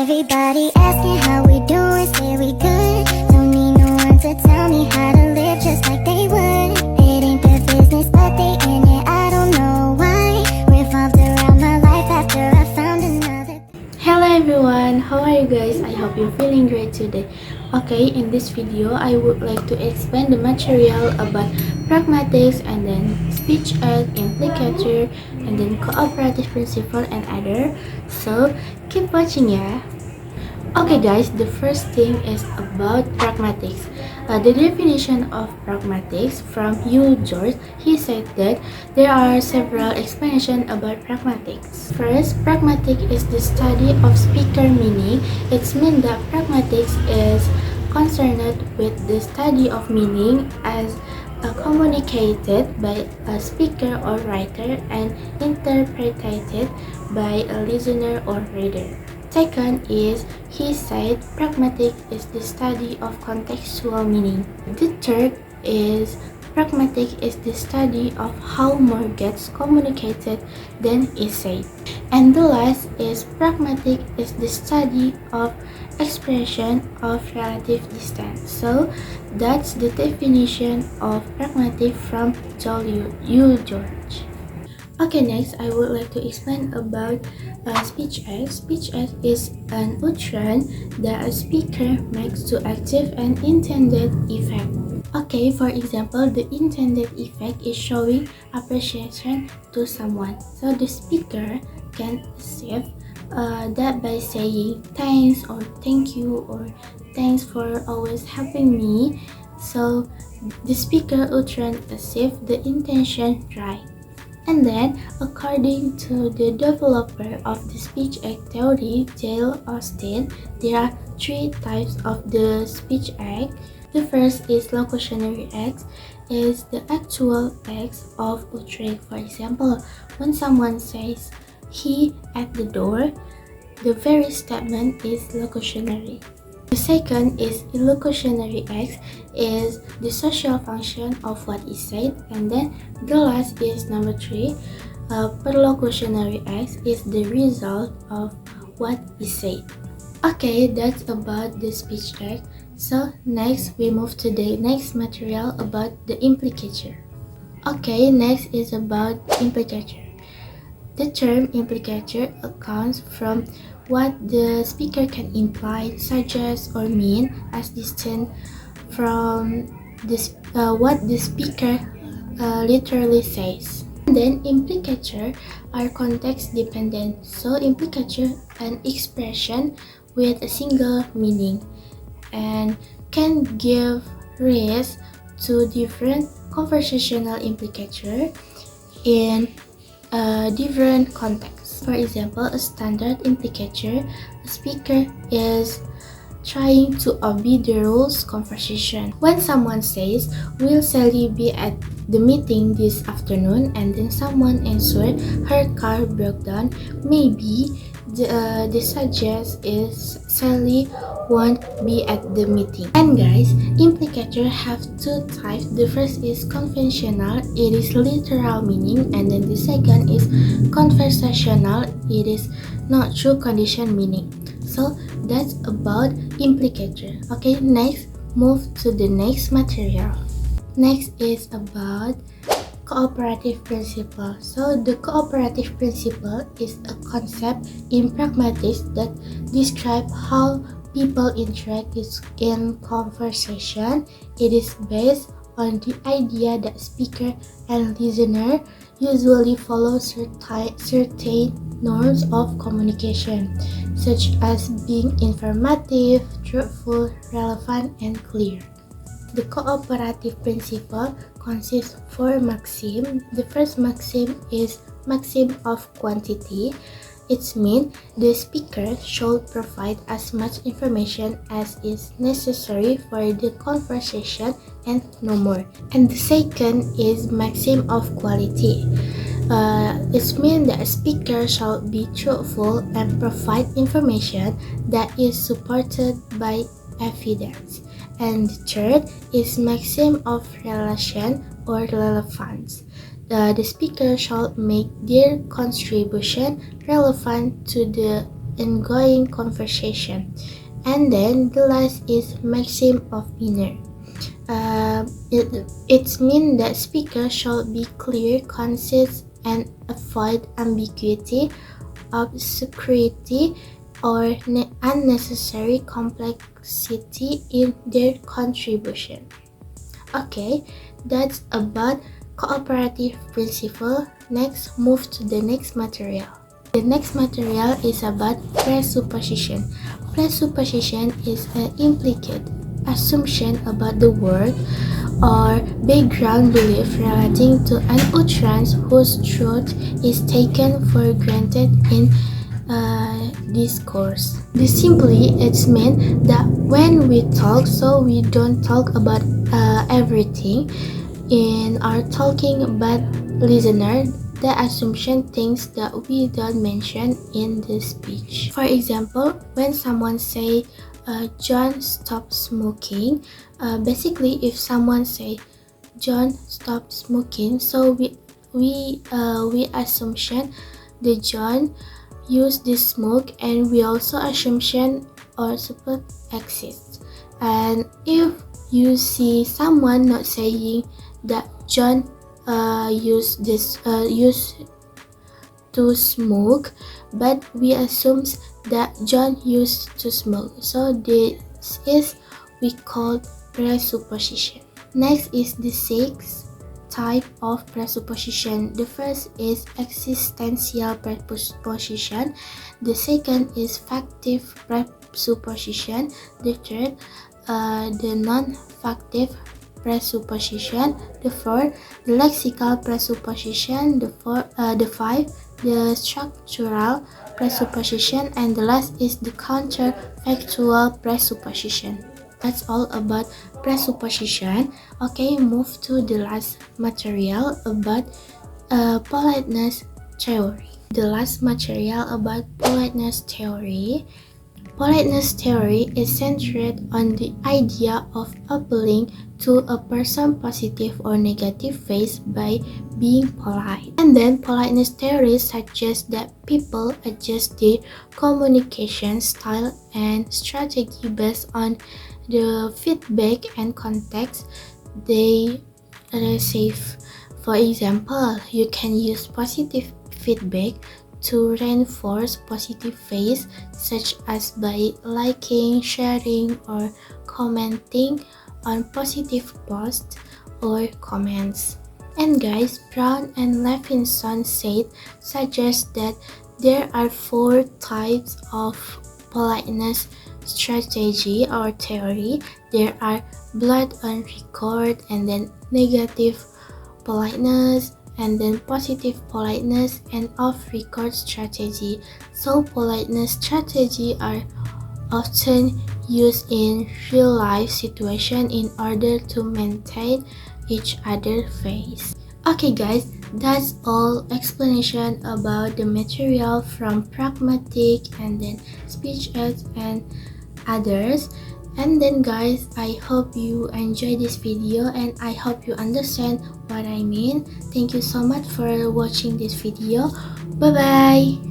Everybody asking how we doing, say we good. Don't need no one to tell me how to live just like they would. It ain't their business, but they in it, I don't know why. Revolved around my life after I found another. Hello everyone, how are you guys? I hope you're feeling great today. Okay, in this video, I would like to explain the material about pragmatics and then speech act, implicature, and then cooperative principle and other. So, keep watching ya. Okay guys, the first thing is about pragmatics. The definition of pragmatics from George, he said that there are several explanations about pragmatics. First, pragmatic is the study of speaker meaning. It means that pragmatics is concerned with the study of meaning as communicated by a speaker or writer and interpreted by a listener or reader. Second is, he said, pragmatic is the study of contextual meaning. The third is, pragmatic is the study of how more gets communicated than is said. And the last is, pragmatic is the study of expression of relative distance. So, that's the definition of pragmatic from George. Okay, next I would like to explain about speech act. Speech act is an utterance that a speaker makes to active and intended effect. Okay, for example, the intended effect is showing appreciation to someone. So the speaker can achieve that by saying thanks or thank you or thanks for always helping me. So the speaker utterance achieves the intention right. And then, according to the developer of the speech act theory, J.L. Austin, there are three types of the speech act. The first is locutionary acts, is the actual acts of uttering. For example, when someone says he at the door, the very statement is locutionary. The second is illocutionary acts, is the social function of what is said, and then the last is number 3. Perlocutionary acts is the result of what is said. Okay, that's about the speech act. So next we move to the next material about the implicature. Okay, next is about implicature. The term implicature accounts from what the speaker can imply, suggest, or mean as distinct from what the speaker literally says. And then implicature are context dependent. So implicature an expression with a single meaning and can give rise to different conversational implicature in different contexts. For example, a standard implicature, a speaker is trying to obey the rules conversation. When someone says, "Will Sally be at the meeting this afternoon?" and then someone answered, "Her car broke down," maybe the suggest is Sally won't be at the meeting. And guys, implicature have two types. The first is conventional, it is literal meaning, and then the second is conversational, it is not true condition meaning. So that's about implicature. Okay, next move to the next material. Next is about cooperative principle. So the cooperative principle is a concept in pragmatics that describes how people interact in conversation. It is based on the idea that speaker and listener usually follow certain norms of communication, such as being informative, truthful, relevant, and clear. The cooperative principle consists of 4 maxims. The first maxim is maxim of quantity. It means the speaker should provide as much information as is necessary for the conversation and no more. And the second is maxim of quality. It means that a speaker should be truthful and provide information that is supported by evidence. And the third is maxim of relation or relevance. The speaker should make their contribution relevant to the ongoing conversation. And then the last is maxim of manner. It means that speakers should be clear, concise, and avoid ambiguity, obscurity, or unnecessary complexity in their contribution. Okay, that's about cooperative principle. Next, move to the next material. The next material is about presupposition. Presupposition is an implicit assumption about the world or background belief relating to an utterance whose truth is taken for granted in discourse. Simply, it's meant that when we talk, so we don't talk about everything in our talking, but listener, the assumption things that we don't mention in the speech. For example, when someone say, John stop smoking, basically if someone say, John stop smoking, so we assumption the John use this smoke, and we also assumption or support exists. And if you see someone not saying that John used to smoke, but we assume that John used to smoke. So this is we call presupposition. Next is the sixth type of presupposition. The first is existential presupposition. The second is factive presupposition. The third, the non-factive presupposition. The fourth, the lexical presupposition. The fifth, the structural presupposition, and the last is the counterfactual presupposition. That's all about presupposition. Okay, move to the last material about politeness theory. The last material about politeness theory. Politeness theory is centered on the idea of appealing to a person's positive or negative phase by being polite. And then politeness theory suggests that people adjust their communication style and strategy based on the feedback and context they receive. For example, you can use positive feedback to reinforce positive phase, such as by liking, sharing, or commenting on positive posts or comments. And guys, Brown and Levinson suggest that there are 4 types of politeness strategy or theory. There are blood on record, and then negative politeness, and then positive politeness, and off-record strategy. So politeness strategy are often used in real-life situation in order to maintain each other's face. Okay guys, that's all explanation about the material from Pragmatic and then Speech Aids and others. And then guys, I hope you enjoy this video and I hope you understand what I mean. Thank you so much for watching this video. Bye bye.